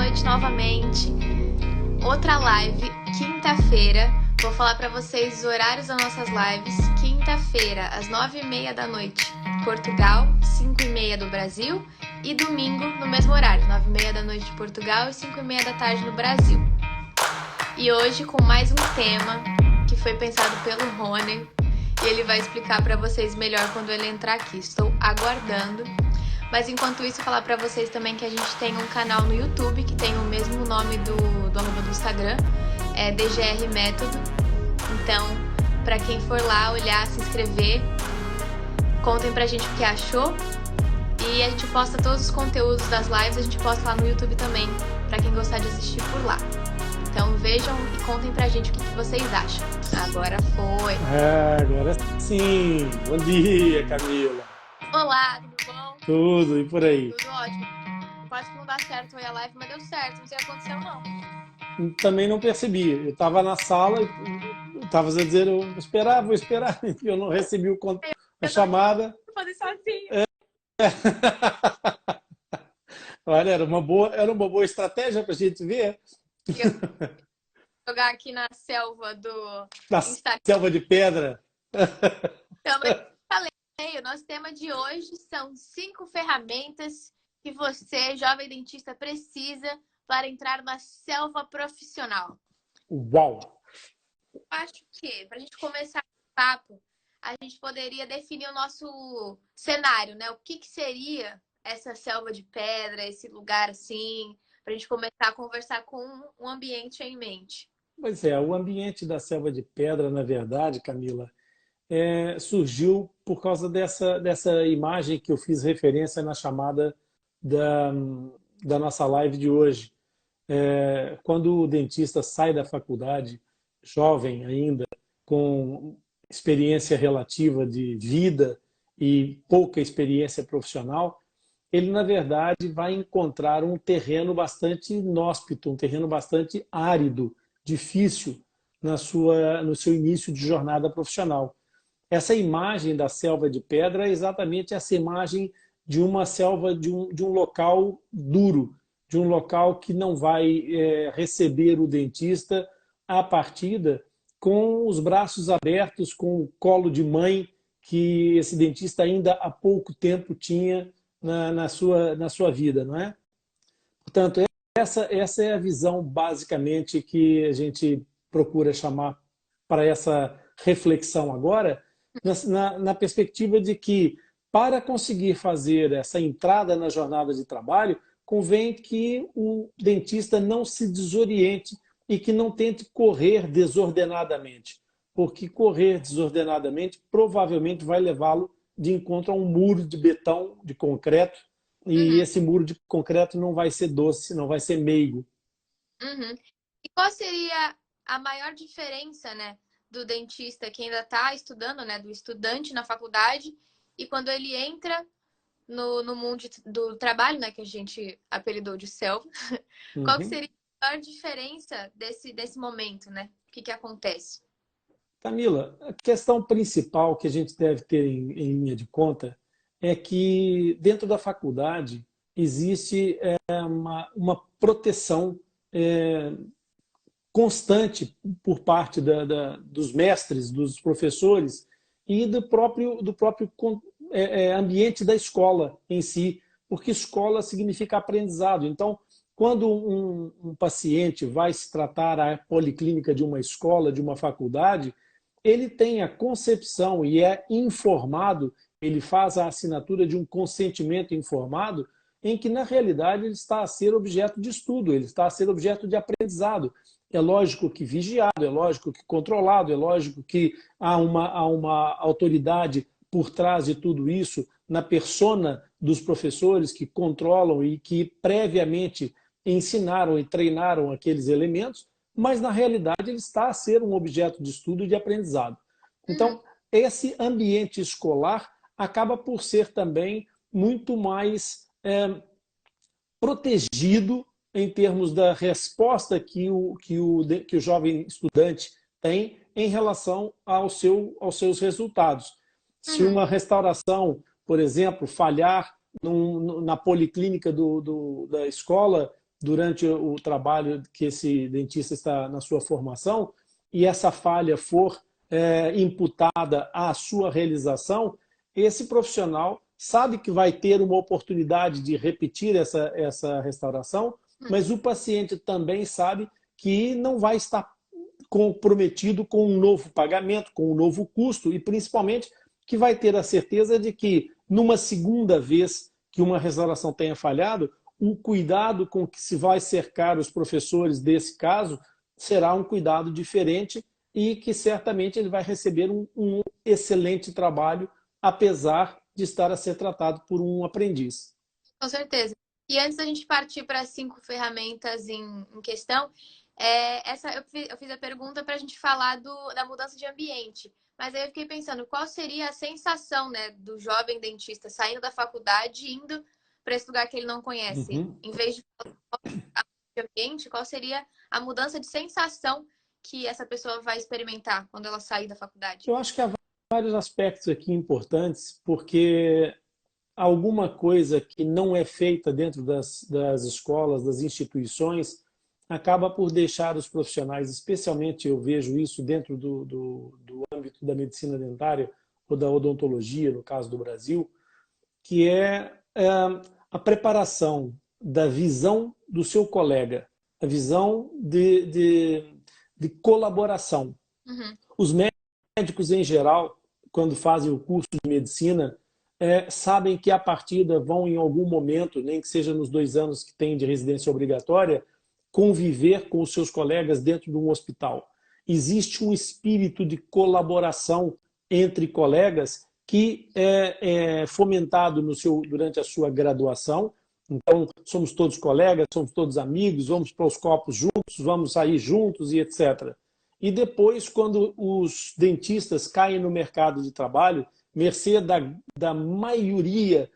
noite novamente. Outra live, quinta-feira. Vou falar para vocês os horários das nossas lives. Quinta-feira, às 9h30 da noite, Portugal, 5h30 do Brasil. E domingo, no mesmo horário, 9h30 da noite de Portugal e 5h30 da tarde no Brasil. E hoje com mais um tema que foi pensado pelo Rony. E ele vai explicar para vocês melhor quando ele entrar aqui. Estou aguardando. Mas enquanto isso, falar para vocês também que a gente tem um canal no YouTube que tem o mesmo nome do arroba do Instagram, é DGR Método. Então, para quem for lá olhar, se inscrever, contem pra gente o que achou. E a gente posta todos os conteúdos das lives, a gente posta lá no YouTube também, para quem gostar de assistir por lá. Então vejam e contem pra gente o que vocês acham. Agora foi. Agora sim. Bom dia, Camila. Olá, tudo bom? Tudo, e por aí? Tudo ótimo. Quase que não dá certo foi a live, mas deu certo. Não sei o que aconteceu, não. Também não percebi. Eu estava na sala, eu estava a dizer, vou esperar, e eu não recebi a chamada. Vou fazer sozinho. Olha, era uma boa estratégia para a gente ver. Jogar aqui na selva do Na Instagram. selva de pedra. Também falei, o nosso tema de hoje são 5 ferramentas que você, jovem dentista, precisa para entrar na selva profissional. Uau! Eu acho que, para a gente começar o papo, a gente poderia definir o nosso cenário, né? O que seria essa selva de pedra, esse lugar assim, para a gente começar a conversar com um ambiente em mente. Pois é, o ambiente da selva de pedra, na verdade, Camila, surgiu por causa dessa imagem que eu fiz referência na chamada da nossa live de hoje. Quando o dentista sai da faculdade, jovem ainda, com experiência relativa de vida e pouca experiência profissional, ele, na verdade, vai encontrar um terreno bastante inóspito, um terreno bastante árido, difícil no seu início de jornada profissional. Essa imagem da selva de pedra é exatamente essa imagem de uma selva, de um local duro, de um local que não vai receber o dentista à partida com os braços abertos, com o colo de mãe que esse dentista ainda há pouco tempo tinha na sua vida, não é? Portanto, essa é a visão, basicamente, que a gente procura chamar para essa reflexão agora, na perspectiva de que, para conseguir fazer essa entrada na jornada de trabalho, convém que o dentista não se desoriente e que não tente correr desordenadamente, porque correr desordenadamente provavelmente vai levá-lo de encontro a um muro de betão, de concreto, e esse muro de concreto não vai ser doce, não vai ser meigo. E qual seria a maior diferença, né, do dentista que ainda está estudando, né, do estudante na faculdade, e quando ele entra no mundo do trabalho, né, que a gente apelidou de selva, qual que seria a maior diferença desse momento, né? O que acontece? Camila, a questão principal que a gente deve ter em linha de conta é que dentro da faculdade existe uma proteção constante por parte dos mestres, dos professores e do próprio ambiente da escola em si, porque escola significa aprendizado. Então, quando um paciente vai se tratar à policlínica de uma escola, de uma faculdade, ele tem a concepção e é informado, ele faz a assinatura de um consentimento informado, em que, na realidade, ele está a ser objeto de estudo, ele está a ser objeto de aprendizado. É lógico que vigiado, é lógico que controlado, é lógico que há uma autoridade por trás de tudo isso, na persona dos professores que controlam e que previamente ensinaram e treinaram aqueles elementos, mas na realidade ele está a ser um objeto de estudo e de aprendizado. Então, esse ambiente escolar acaba por ser também muito mais protegido em termos da resposta que o jovem estudante tem em relação aos seus resultados. Se uma restauração, por exemplo, falhar na policlínica da escola, durante o trabalho que esse dentista está na sua formação e essa falha for imputada à sua realização, esse profissional sabe que vai ter uma oportunidade de repetir essa restauração, mas o paciente também sabe que não vai estar comprometido com um novo pagamento, com um novo custo e, principalmente, que vai ter a certeza de que, numa segunda vez que uma restauração tenha falhado, o cuidado com que se vai cercar os professores desse caso será um cuidado diferente e que certamente ele vai receber um excelente trabalho, apesar de estar a ser tratado por um aprendiz. Com certeza. E antes da gente partir para as 5 ferramentas em questão, eu fiz a pergunta para a gente falar da mudança de ambiente. Mas aí eu fiquei pensando, qual seria a sensação, né, do jovem dentista saindo da faculdade e indo para esse lugar que ele não conhece? Em vez de falar de ambiente, qual seria a mudança de sensação que essa pessoa vai experimentar quando ela sair da faculdade? Eu acho que há vários aspectos aqui importantes, porque alguma coisa que não é feita dentro das escolas, das instituições, acaba por deixar os profissionais, especialmente eu vejo isso dentro do âmbito da medicina dentária ou da odontologia, no caso do Brasil, que é a preparação da visão do seu colega, a visão de colaboração. Os médicos, em geral, quando fazem o curso de medicina, sabem que a partida vão, em algum momento, nem que seja nos 2 anos que tem de residência obrigatória, conviver com os seus colegas dentro de um hospital. Existe um espírito de colaboração entre colegas que é fomentado durante a sua graduação. Então, somos todos colegas, somos todos amigos, vamos para os copos juntos, vamos sair juntos e etc. E depois, quando os dentistas caem no mercado de trabalho, mercê da maioria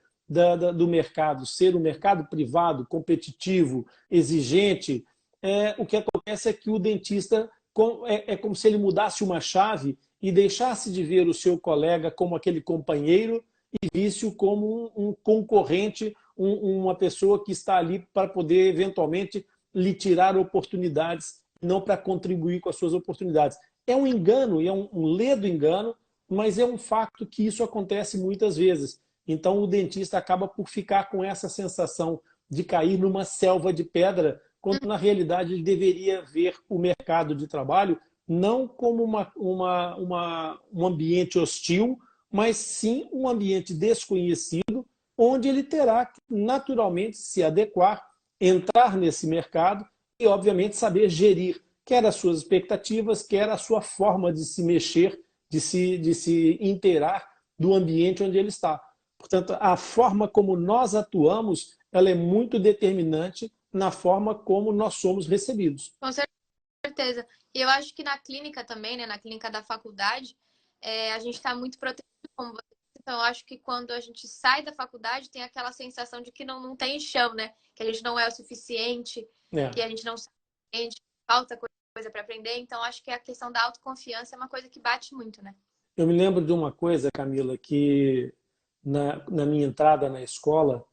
do mercado ser um mercado privado, competitivo, exigente, o que acontece é que o dentista é como se ele mudasse uma chave e deixasse de ver o seu colega como aquele companheiro e visse-o como um concorrente, uma pessoa que está ali para poder, eventualmente, lhe tirar oportunidades, não para contribuir com as suas oportunidades. É um engano, é um ledo engano, mas é um facto que isso acontece muitas vezes. Então, o dentista acaba por ficar com essa sensação de cair numa selva de pedra, quando, na realidade, ele deveria ver o mercado de trabalho não como um ambiente hostil, mas sim um ambiente desconhecido, onde ele terá que, naturalmente, se adequar, entrar nesse mercado e, obviamente, saber gerir quer as suas expectativas, quer a sua forma de se mexer, de se inteirar do ambiente onde ele está. Portanto, a forma como nós atuamos, ela é muito determinante na forma como nós somos recebidos. Com certeza. E eu acho que na clínica também, né, na clínica da faculdade, a gente está muito protegido, como você disse. Então, eu acho que quando a gente sai da faculdade, tem aquela sensação de que não tem chão, né? Que a gente não é o suficiente, que a gente não sabe, falta coisa para aprender. Então, acho que a questão da autoconfiança é uma coisa que bate muito, né? Eu me lembro de uma coisa, Camila, que na minha entrada na escola,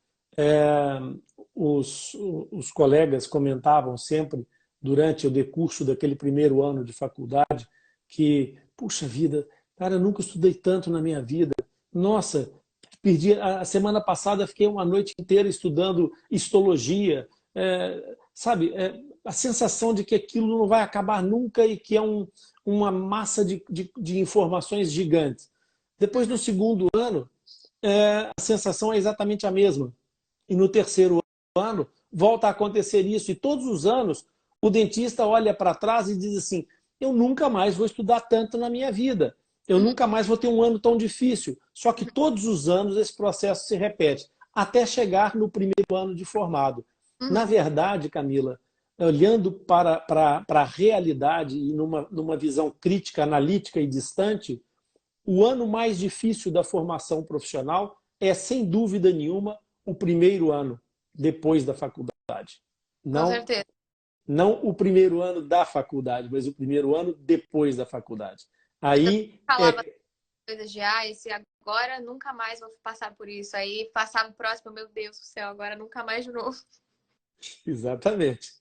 os colegas comentavam sempre, durante o decurso daquele primeiro ano de faculdade, que, puxa vida, cara, eu nunca estudei tanto na minha vida. Nossa, a semana passada fiquei uma noite inteira estudando histologia, sabe? A sensação de que aquilo não vai acabar nunca e que é uma massa de informações gigantes. Depois, no segundo ano, a sensação é exatamente a mesma. E no terceiro ano, volta a acontecer isso. E todos os anos, o dentista olha para trás e diz assim, eu nunca mais vou estudar tanto na minha vida. Eu nunca mais vou ter um ano tão difícil. Só que todos os anos esse processo se repete, até chegar no primeiro ano de formado. Na verdade, Camila, olhando para a realidade e numa visão crítica, analítica e distante, o ano mais difícil da formação profissional é, sem dúvida nenhuma, o primeiro ano depois da faculdade. Com certeza. Não o primeiro ano da faculdade, mas o primeiro ano depois da faculdade. Aí falava coisas de esse agora nunca mais vou passar por isso. Aí passava o próximo, meu Deus do céu, agora nunca mais de novo. Exatamente.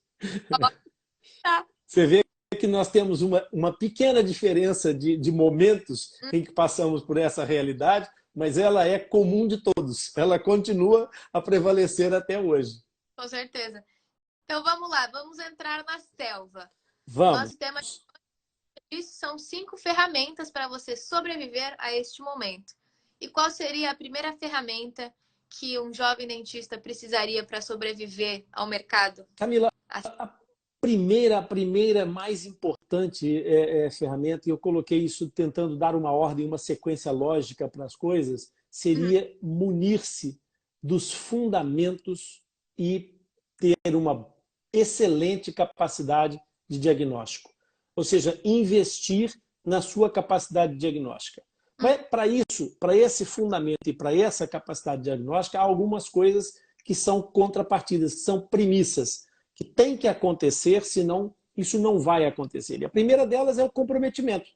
Tá. Você vê que nós temos uma pequena diferença de momentos em que passamos por essa realidade, mas ela é comum de todos. Ela continua a prevalecer até hoje. Com certeza. Então vamos lá, vamos entrar na selva. Vamos. Nosso tema disso são 5 ferramentas para você sobreviver a este momento. E qual seria a primeira ferramenta que um jovem dentista precisaria para sobreviver ao mercado? Camila, a primeira mais importante ferramenta, e eu coloquei isso tentando dar uma ordem, uma sequência lógica para as coisas, seria munir-se dos fundamentos e ter uma excelente capacidade de diagnóstico. Ou seja, investir na sua capacidade diagnóstica. Mas para isso, para esse fundamento e para essa capacidade diagnóstica, há algumas coisas que são contrapartidas, que são premissas, que tem que acontecer, senão isso não vai acontecer. E a primeira delas é o comprometimento.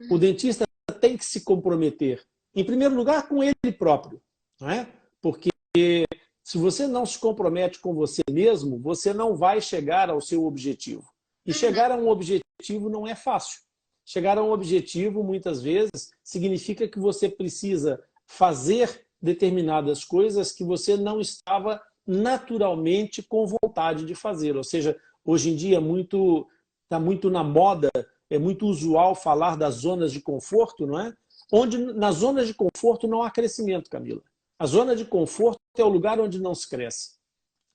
O dentista tem que se comprometer, em primeiro lugar, com ele próprio. Não é? Porque se você não se compromete com você mesmo, você não vai chegar ao seu objetivo. E chegar a um objetivo não é fácil. Chegar a um objetivo, muitas vezes, significa que você precisa fazer determinadas coisas que você não estava naturalmente com vontade de fazer. Ou seja, hoje em dia está muito na moda, é muito usual falar das zonas de conforto, não é? Onde nas zonas de conforto não há crescimento, Camila. A zona de conforto é o lugar onde não se cresce.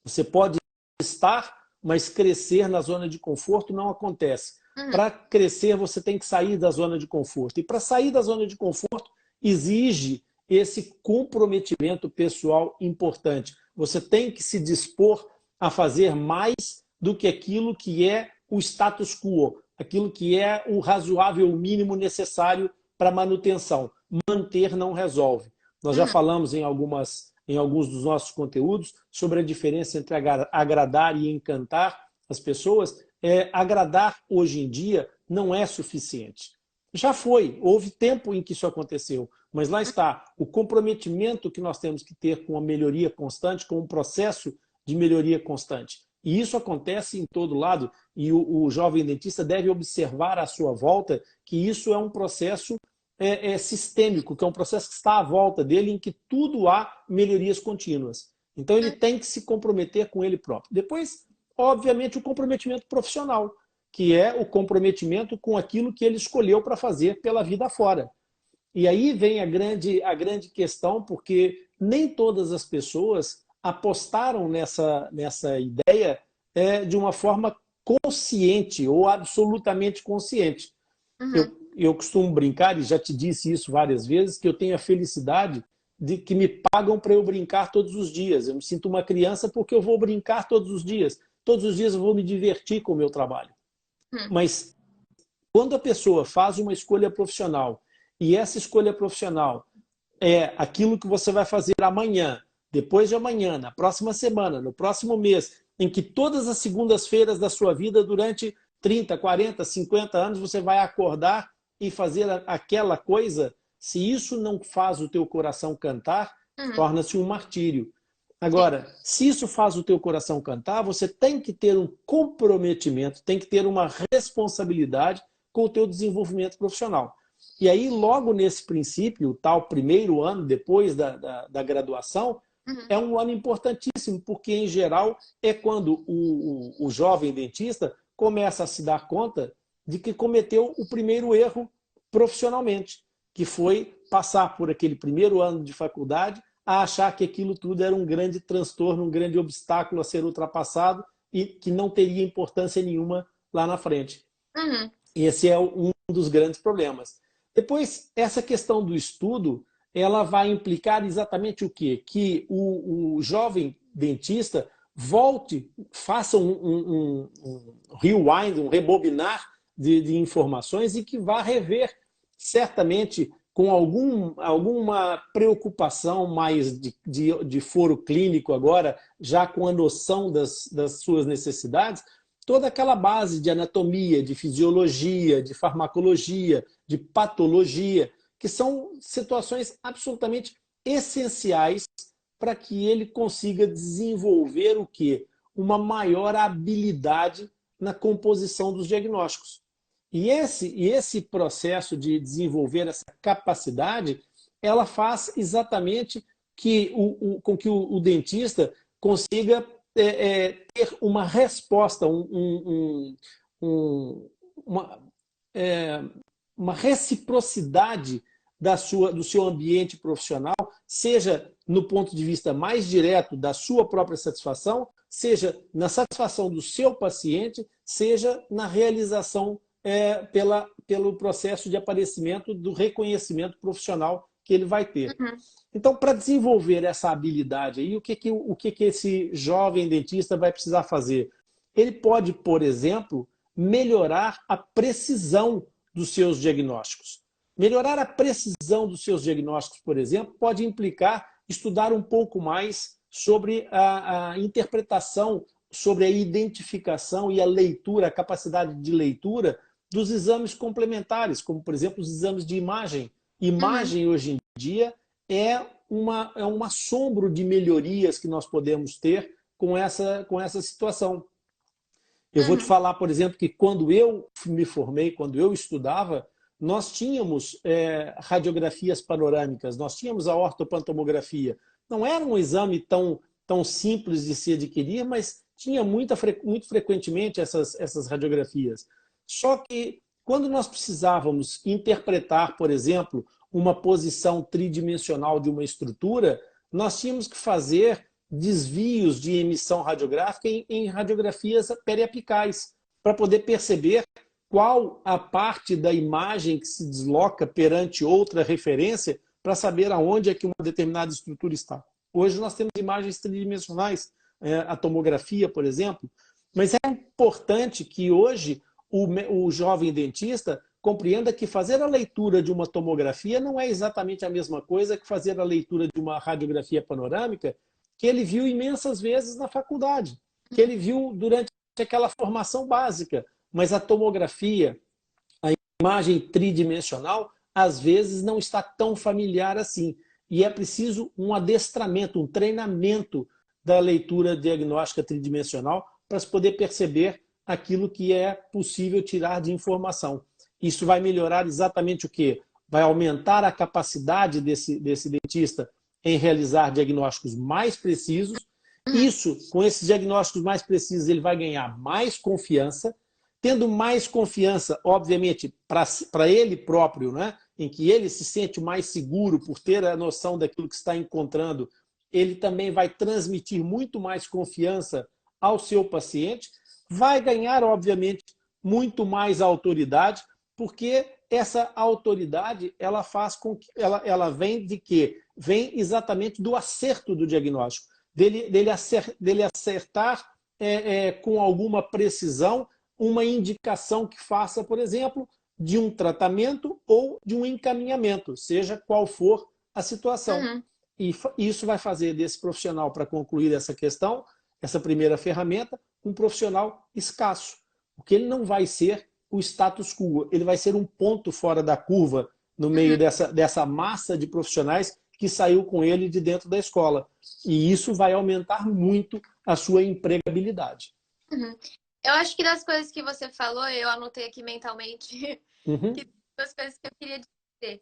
Você pode estar, mas crescer na zona de conforto não acontece. Para crescer, você tem que sair da zona de conforto. E para sair da zona de conforto, exige esse comprometimento pessoal importante. Você tem que se dispor a fazer mais do que aquilo que é o status quo, aquilo que é o razoável mínimo necessário para manutenção. Manter não resolve. Nós já falamos em alguns dos nossos conteúdos sobre a diferença entre agradar e encantar as pessoas. Agradar hoje em dia não é suficiente. Já foi, houve tempo em que isso aconteceu, mas lá está, o comprometimento que nós temos que ter com a melhoria constante, com um processo de melhoria constante. E isso acontece em todo lado, e o jovem dentista deve observar à sua volta que isso é um processo sistêmico, que é um processo que está à volta dele, em que tudo há melhorias contínuas. Então ele tem que se comprometer com ele próprio. Depois, obviamente, o comprometimento profissional, que é o comprometimento com aquilo que ele escolheu para fazer pela vida fora. E aí vem a grande questão, porque nem todas as pessoas apostaram nessa ideia de uma forma consciente ou absolutamente consciente. Eu costumo brincar, e já te disse isso várias vezes, que eu tenho a felicidade de que me pagam para eu brincar todos os dias. Eu me sinto uma criança porque eu vou brincar todos os dias. Todos os dias eu vou me divertir com o meu trabalho. Mas quando a pessoa faz uma escolha profissional e essa escolha profissional é aquilo que você vai fazer amanhã, depois de amanhã, na próxima semana, no próximo mês, em que todas as segundas-feiras da sua vida, durante 30, 40, 50 anos, você vai acordar e fazer aquela coisa, se isso não faz o teu coração cantar, torna-se um martírio. Agora, se isso faz o teu coração cantar, você tem que ter um comprometimento, tem que ter uma responsabilidade com o teu desenvolvimento profissional. E aí, logo nesse princípio, o tal primeiro ano depois da graduação, é um ano importantíssimo, porque, em geral, é quando o jovem dentista começa a se dar conta de que cometeu o primeiro erro profissionalmente, que foi passar por aquele primeiro ano de faculdade a achar que aquilo tudo era um grande transtorno, um grande obstáculo a ser ultrapassado e que não teria importância nenhuma lá na frente. Esse é um dos grandes problemas. Depois, essa questão do estudo, ela vai implicar exatamente o quê? Que o jovem dentista volte, faça um rewind, um rebobinar de informações e que vá rever, certamente, com alguma preocupação mais de foro clínico agora, já com a noção das suas necessidades, toda aquela base de anatomia, de fisiologia, de farmacologia, de patologia, que são situações absolutamente essenciais para que ele consiga desenvolver o quê? uma maior habilidade na composição dos diagnósticos. E esse processo de desenvolver essa capacidade, ela faz exatamente com que o dentista consiga ter uma resposta, uma reciprocidade do seu ambiente profissional, seja no ponto de vista mais direto da sua própria satisfação, seja na satisfação do seu paciente, seja na realização pelo processo de aparecimento do reconhecimento profissional que ele vai ter. Uhum. Então, para desenvolver essa habilidade, aí, o que esse jovem dentista vai precisar fazer? Ele pode, por exemplo, melhorar a precisão dos seus diagnósticos. Melhorar a precisão dos seus diagnósticos, por exemplo, pode implicar estudar um pouco mais sobre a interpretação, sobre a identificação e a leitura, a capacidade de leitura dos exames complementares, como, por exemplo, os exames de imagem. Imagem, hoje em dia, é um assombro de melhorias que nós podemos ter com essa situação. Eu vou te falar, por exemplo, que quando eu me formei, quando eu estudava, nós tínhamos radiografias panorâmicas, nós tínhamos a ortopantomografia. Não era um exame tão simples de se adquirir, mas tinha muito frequentemente essas radiografias. Só que quando nós precisávamos interpretar, por exemplo, uma posição tridimensional de uma estrutura, nós tínhamos que fazer desvios de emissão radiográfica em radiografias periapicais, para poder perceber qual a parte da imagem que se desloca perante outra referência para saber aonde é que uma determinada estrutura está. Hoje nós temos imagens tridimensionais, a tomografia, por exemplo, mas é importante que hoje o jovem dentista compreenda que fazer a leitura de uma tomografia não é exatamente a mesma coisa que fazer a leitura de uma radiografia panorâmica que ele viu imensas vezes na faculdade, que ele viu durante aquela formação básica. Mas a tomografia, a imagem tridimensional, às vezes não está tão familiar assim. E é preciso um adestramento, um treinamento da leitura diagnóstica tridimensional para se poder perceber aquilo que é possível tirar de informação. Isso vai melhorar exatamente o quê? Vai aumentar a capacidade desse dentista em realizar diagnósticos mais precisos. Isso, com esses diagnósticos mais precisos, ele vai ganhar mais confiança. Tendo mais confiança, obviamente, para ele próprio, né? Em que ele se sente mais seguro por ter a noção daquilo que está encontrando, ele também vai transmitir muito mais confiança ao seu paciente, vai ganhar, obviamente, muito mais autoridade, porque essa autoridade ela faz com que ela vem de quê? Vem exatamente do acerto do diagnóstico, dele acertar com alguma precisão uma indicação que faça, por exemplo, de um tratamento ou de um encaminhamento, seja qual for a situação. Uhum. E isso vai fazer desse profissional, para concluir essa questão, essa primeira ferramenta, um profissional escasso. Porque ele não vai ser o status quo, ele vai ser um ponto fora da curva no meio dessa massa de profissionais que saiu com ele de dentro da escola. E isso vai aumentar muito a sua empregabilidade. Uhum. Eu acho que das coisas que você falou, eu anotei aqui mentalmente que duas coisas que eu queria dizer.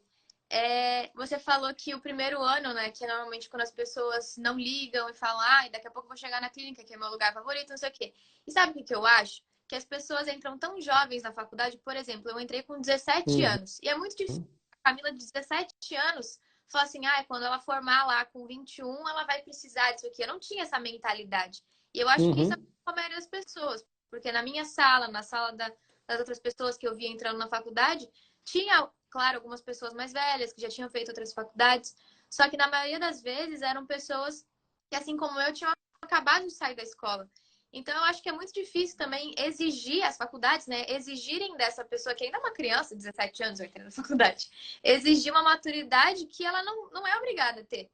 Você falou que o primeiro ano, né, que é normalmente quando as pessoas não ligam e falam, daqui a pouco eu vou chegar na clínica, que é meu lugar favorito, não sei o quê. E sabe o que eu acho? Que as pessoas entram tão jovens na faculdade, por exemplo, eu entrei com 17 anos. E é muito difícil. A Camila de 17 anos falar assim, quando ela formar lá com 21, ela vai precisar disso aqui. Eu não tinha essa mentalidade. E eu acho que isso é a maioria das pessoas. Porque na minha sala, na sala das outras pessoas que eu via entrando na faculdade, tinha, claro, algumas pessoas mais velhas que já tinham feito outras faculdades, só que na maioria das vezes eram pessoas que, assim como eu, tinham acabado de sair da escola. Então, eu acho que é muito difícil também exigir as faculdades, né? Exigirem dessa pessoa, que ainda é uma criança, 17 anos, vai ter na faculdade, exigir uma maturidade que ela não é obrigada a ter.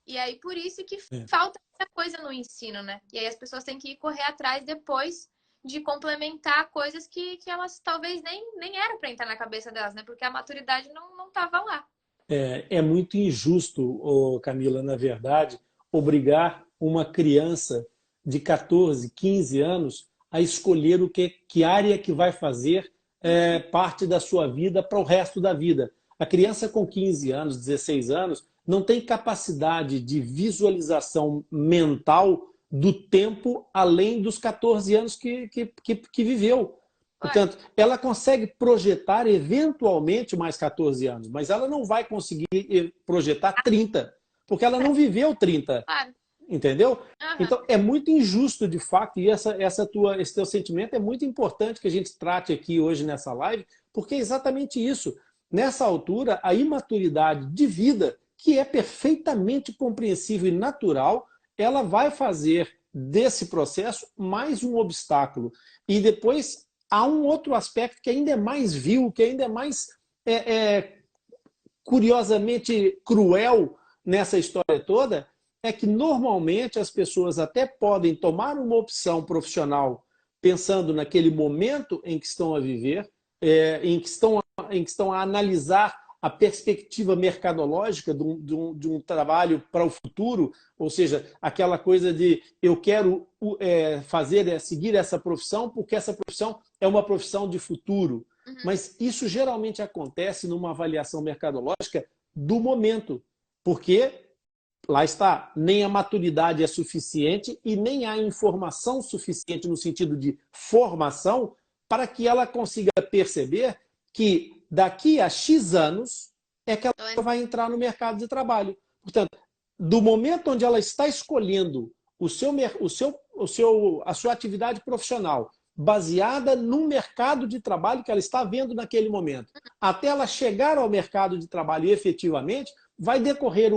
E aí, por isso que falta muita coisa no ensino, né? E aí as pessoas têm que ir correr atrás depois de complementar coisas que elas talvez nem eram para entrar na cabeça delas, né? Porque a maturidade não estava lá. É muito injusto, Camila, na verdade, obrigar uma criança de 14, 15 anos a escolher que área que vai fazer parte da sua vida para o resto da vida. A criança com 15 anos, 16 anos, não tem capacidade de visualização mental do tempo além dos 14 anos que viveu. Portanto, ela consegue projetar eventualmente mais 14 anos, mas ela não vai conseguir projetar 30, porque ela não viveu 30. Entendeu? Então, é muito injusto, de fato, e esse teu sentimento é muito importante que a gente trate aqui hoje nessa live, porque é exatamente isso. Nessa altura, a imaturidade de vida, que é perfeitamente compreensível e natural, ela vai fazer desse processo mais um obstáculo. E depois há um outro aspecto que ainda é mais vil, que ainda é mais curiosamente cruel nessa história toda, é que normalmente as pessoas até podem tomar uma opção profissional pensando naquele momento em que estão a viver, em que estão a analisar a perspectiva mercadológica de um trabalho para o futuro, ou seja, aquela coisa de eu quero seguir essa profissão porque essa profissão é uma profissão de futuro. Mas isso geralmente acontece numa avaliação mercadológica do momento, porque lá está, nem a maturidade é suficiente e nem há informação suficiente no sentido de formação para que ela consiga perceber que daqui a X anos é que ela vai entrar no mercado de trabalho. Portanto, do momento onde ela está escolhendo a sua atividade profissional baseada no mercado de trabalho que ela está vendo naquele momento, até ela chegar ao mercado de trabalho efetivamente, vai decorrer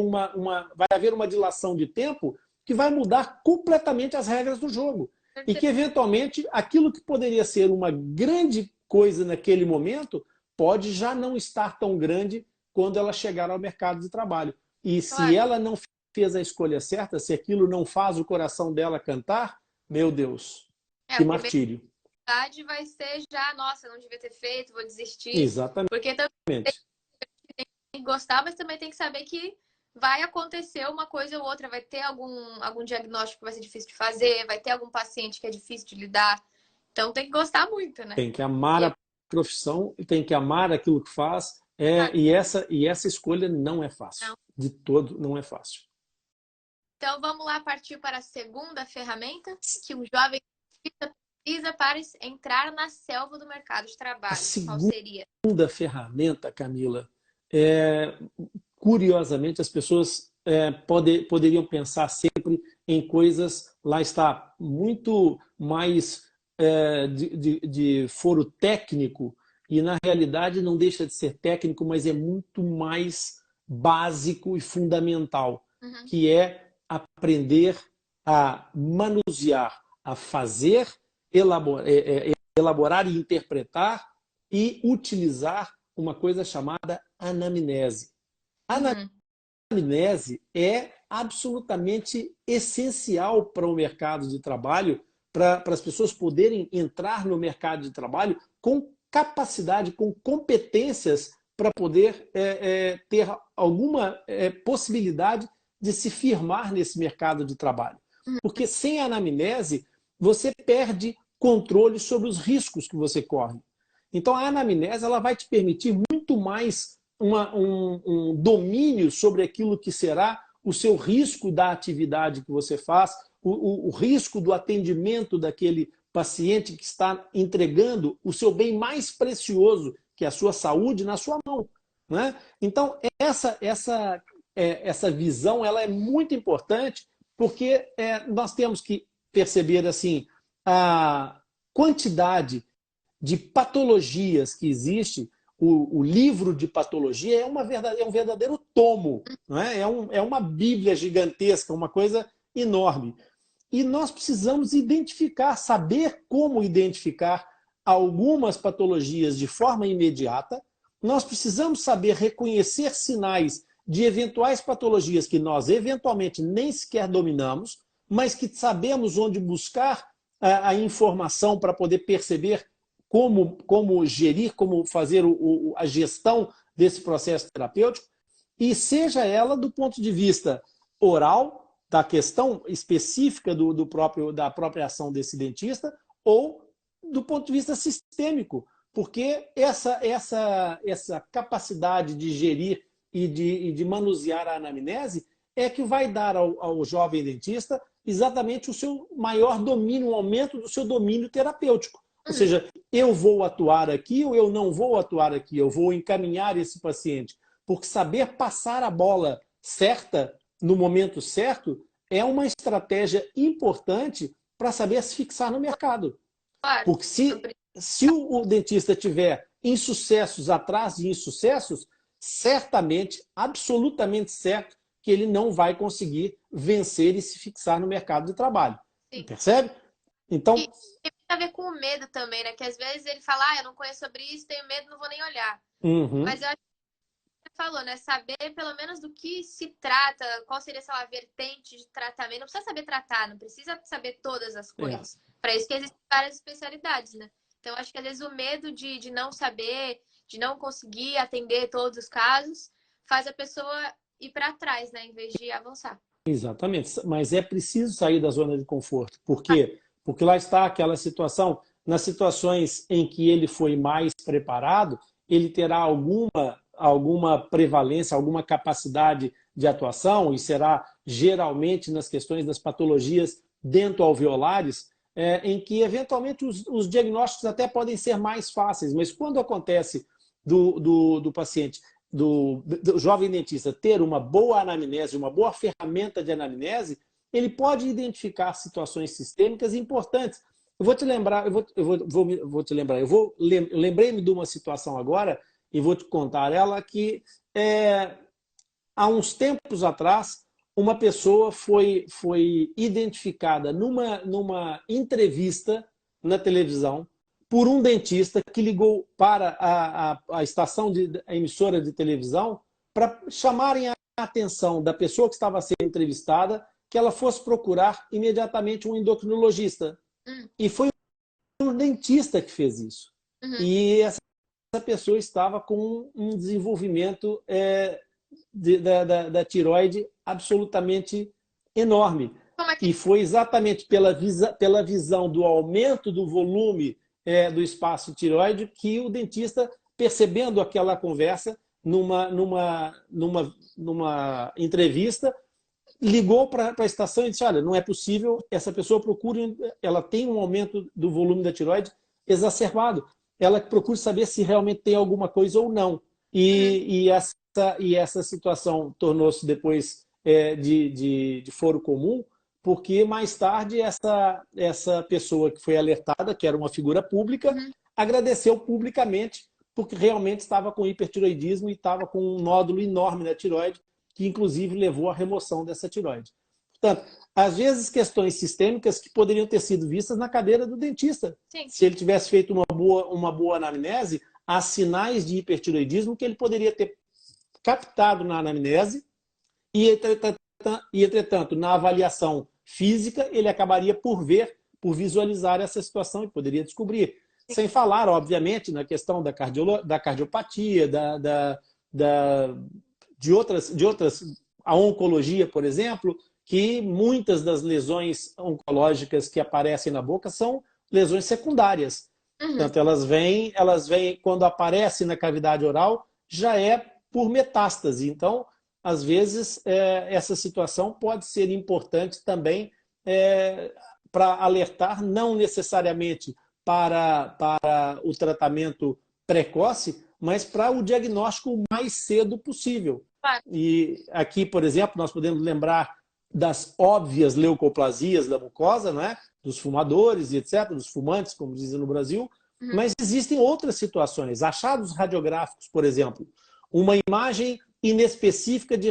vai haver uma dilação de tempo que vai mudar completamente as regras do jogo. E que, eventualmente, aquilo que poderia ser uma grande coisa naquele momento pode já não estar tão grande quando ela chegar ao mercado de trabalho. E se ela não fez a escolha certa, se aquilo não faz o coração dela cantar, meu Deus, que martírio. A verdade vai ser já, nossa, não devia ter feito, vou desistir. Exatamente. Porque também tem que gostar, mas também tem que saber que vai acontecer uma coisa ou outra, vai ter algum diagnóstico que vai ser difícil de fazer, vai ter algum paciente que é difícil de lidar. Então tem que gostar muito, né? Tem que amar a profissão, tem que amar aquilo que faz, e essa escolha não é fácil. Não. De todo, não é fácil. Então vamos lá partir para a segunda ferramenta que um jovem precisa para entrar na selva do mercado de trabalho. Qual seria? A segunda ferramenta, Camila, curiosamente, as pessoas poderiam pensar sempre em coisas, lá está, muito mais de foro técnico, e na realidade não deixa de ser técnico, mas é muito mais básico e fundamental, que é aprender a manusear, a fazer, elaborar e interpretar e utilizar uma coisa chamada anamnese. A anamnese é absolutamente essencial para o mercado de trabalho, para as pessoas poderem entrar no mercado de trabalho com capacidade, com competências para poder ter alguma possibilidade de se firmar nesse mercado de trabalho. Porque sem a anamnese, você perde controle sobre os riscos que você corre. Então, a anamnese ela vai te permitir muito mais um domínio sobre aquilo que será o seu risco da atividade que você faz, o risco do atendimento daquele paciente que está entregando o seu bem mais precioso, que é a sua saúde, na sua mão. Né? Então, essa visão ela é muito importante, porque nós temos que perceber assim, a quantidade de patologias que existe. O livro de patologia é um verdadeiro tomo, não é? É uma bíblia gigantesca, uma coisa enorme. E nós precisamos identificar, saber como identificar algumas patologias de forma imediata. Nós precisamos saber reconhecer sinais de eventuais patologias que nós eventualmente nem sequer dominamos, mas que sabemos onde buscar a informação para poder perceber como gerir, como fazer a gestão desse processo terapêutico, e seja ela do ponto de vista oral, da questão específica da própria ação desse dentista ou do ponto de vista sistêmico, porque essa capacidade de gerir e de manusear a anamnese é que vai dar ao jovem dentista exatamente o seu maior domínio, o aumento do seu domínio terapêutico. Ou seja, eu vou atuar aqui ou eu não vou atuar aqui, eu vou encaminhar esse paciente. Porque saber passar a bola certa, no momento certo, é uma estratégia importante para saber se fixar no mercado. Porque se o dentista tiver insucessos atrás de insucessos, certamente, absolutamente certo, que ele não vai conseguir vencer e se fixar no mercado de trabalho. Sim. Percebe? Então... E tem a ver com o medo também, né? Que às vezes ele fala, eu não conheço sobre isso, tenho medo, não vou nem olhar. Mas eu acho que você falou, né? Saber pelo menos do que se trata, qual seria, sei lá, a vertente de tratamento. Não precisa saber tratar, não precisa saber todas as coisas. Para isso que existem várias especialidades, né? Então, acho que às vezes o medo de não saber, de não conseguir atender todos os casos, faz a pessoa ir para trás, né? Em vez de avançar. Exatamente. Mas é preciso sair da zona de conforto. Por quê? Porque lá está aquela situação, nas situações em que ele foi mais preparado, ele terá alguma prevalência, alguma capacidade de atuação, e será geralmente nas questões das patologias dentoalveolares, em que eventualmente os diagnósticos até podem ser mais fáceis, mas quando acontece do paciente, do jovem dentista ter uma boa anamnese, uma boa ferramenta de anamnese, ele pode identificar situações sistêmicas importantes. Eu vou te lembrar, lembrei-me de uma situação agora e vou te contar ela que há uns tempos atrás uma pessoa foi identificada numa entrevista na televisão por um dentista que ligou para a estação, a emissora de televisão, para chamarem a atenção da pessoa que estava sendo entrevistada, que ela fosse procurar imediatamente um endocrinologista. E foi um dentista que fez isso. E essa pessoa estava com um desenvolvimento da tireoide absolutamente enorme. E foi exatamente pela visão do aumento do volume do espaço tireoide que o dentista, percebendo aquela conversa numa entrevista, ligou para a estação e disse, olha, não é possível, essa pessoa ela tem um aumento do volume da tireoide exacerbado. Ela procura saber se realmente tem alguma coisa ou não. E essa situação tornou-se depois de foro comum, porque mais tarde essa pessoa que foi alertada, que era uma figura pública, agradeceu publicamente, porque realmente estava com hipertireoidismo e estava com um nódulo enorme na tireoide, que inclusive levou à remoção dessa tireoide. Portanto, às vezes questões sistêmicas que poderiam ter sido vistas na cadeira do dentista. Sim. Se ele tivesse feito uma boa anamnese, há sinais de hipertireoidismo que ele poderia ter captado na anamnese e, entretanto, na avaliação física, ele acabaria por visualizar essa situação e poderia descobrir. Sim. Sem falar, obviamente, na questão da cardiopatia, de outras, a oncologia, por exemplo, que muitas das lesões oncológicas que aparecem na boca são lesões secundárias. Portanto, elas vêm, quando aparece na cavidade oral, já é por metástase. Então, às vezes, essa situação pode ser importante também para alertar, não necessariamente para o tratamento precoce, mas para o diagnóstico o mais cedo possível. E aqui, por exemplo, nós podemos lembrar das óbvias leucoplasias da mucosa, né? Dos fumadores e etc., dos fumantes, como dizem no Brasil, mas existem outras situações. Achados radiográficos, por exemplo, uma imagem inespecífica de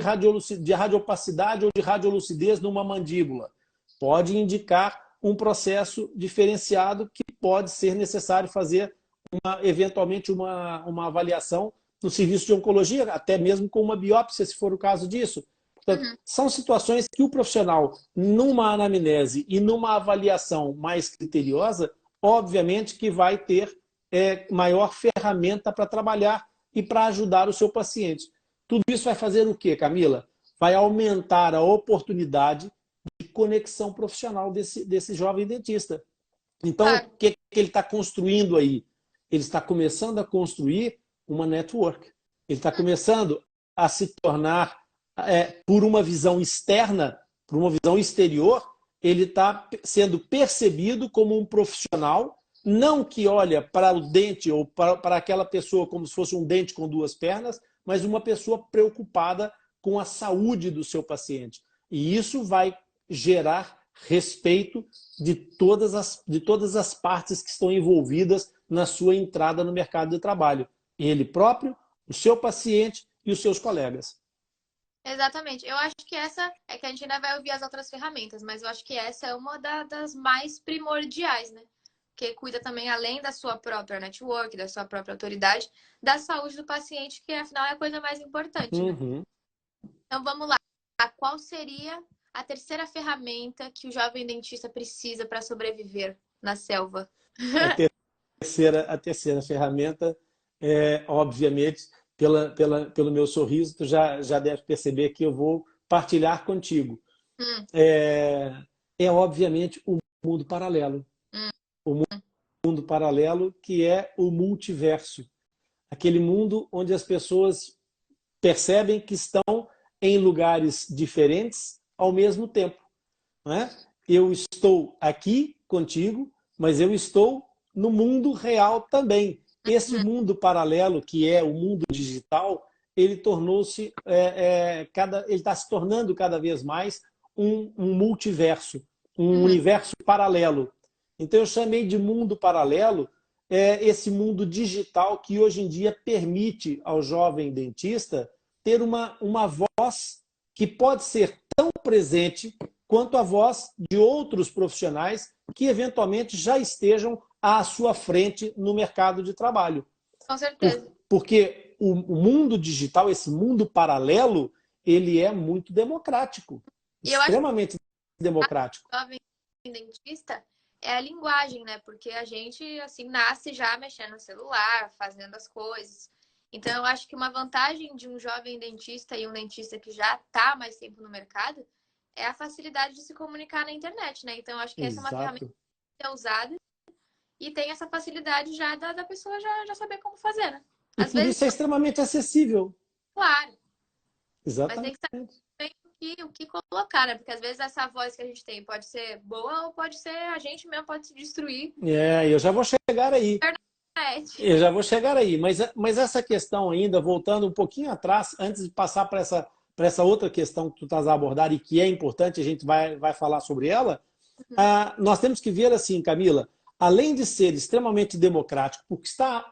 radiopacidade ou de radiolucidez numa mandíbula pode indicar um processo diferenciado que pode ser necessário fazer eventualmente uma avaliação no serviço de oncologia, até mesmo com uma biópsia, se for o caso disso. Portanto, são situações que o profissional, numa anamnese e numa avaliação mais criteriosa, obviamente que vai ter maior ferramenta para trabalhar e para ajudar o seu paciente. Tudo isso vai fazer o quê, Camila? Vai aumentar a oportunidade conexão profissional desse jovem dentista. Então, o que ele está construindo aí? Ele está começando a construir uma network. Ele está começando a se tornar, por uma visão externa, por uma visão exterior, ele está sendo percebido como um profissional, não que olha para o dente ou para aquela pessoa como se fosse um dente com duas pernas, mas uma pessoa preocupada com a saúde do seu paciente. E isso vai gerar respeito de todas as partes que estão envolvidas na sua entrada no mercado de trabalho. Ele próprio, o seu paciente e os seus colegas. Exatamente. Eu acho que essa é que a gente ainda vai ouvir as outras ferramentas, mas eu acho que essa é uma das mais primordiais, né? Que cuida também, além da sua própria network, da sua própria autoridade, da saúde do paciente, que afinal é a coisa mais importante, né? Uhum. Então vamos lá. Qual seria a terceira ferramenta que o jovem dentista precisa para sobreviver na selva? A terceira ferramenta obviamente, pelo meu sorriso, tu já deve perceber que eu vou partilhar contigo. Obviamente, o mundo paralelo. O mundo paralelo, que é o multiverso. Aquele mundo onde as pessoas percebem que estão em lugares diferentes ao mesmo tempo. Não é? Eu estou aqui contigo, mas eu estou no mundo real também. Esse mundo paralelo, que é o mundo digital, ele tornou-se, ele está se tornando cada vez mais um multiverso, um universo paralelo. Então eu chamei de mundo paralelo esse mundo digital que hoje em dia permite ao jovem dentista ter uma voz que pode ser tão presente quanto a voz de outros profissionais que eventualmente já estejam à sua frente no mercado de trabalho. Com certeza. Porque o mundo digital, esse mundo paralelo, ele é muito democrático. Extremamente democrático. O jovem dentista é a linguagem, né? Porque a gente, assim, nasce já mexendo no celular, fazendo as coisas. Então, eu acho que uma vantagem de um jovem dentista e um dentista que já está mais tempo no mercado é a facilidade de se comunicar na internet, né? Então, eu acho que essa é uma ferramenta que é usada e tem essa facilidade já da pessoa já saber como fazer, né? E por isso é extremamente acessível. Claro. Exatamente. Mas tem que saber o que colocar, né? Porque às vezes essa voz que a gente tem pode ser boa ou pode ser a gente mesmo pode se destruir. Eu já vou chegar aí. Eu já vou chegar aí. Mas essa questão ainda, voltando um pouquinho atrás, antes de passar para essa outra questão que tu estás a abordar e que é importante, a gente vai falar sobre ela, nós temos que ver assim, Camila, além de ser extremamente democrático, porque está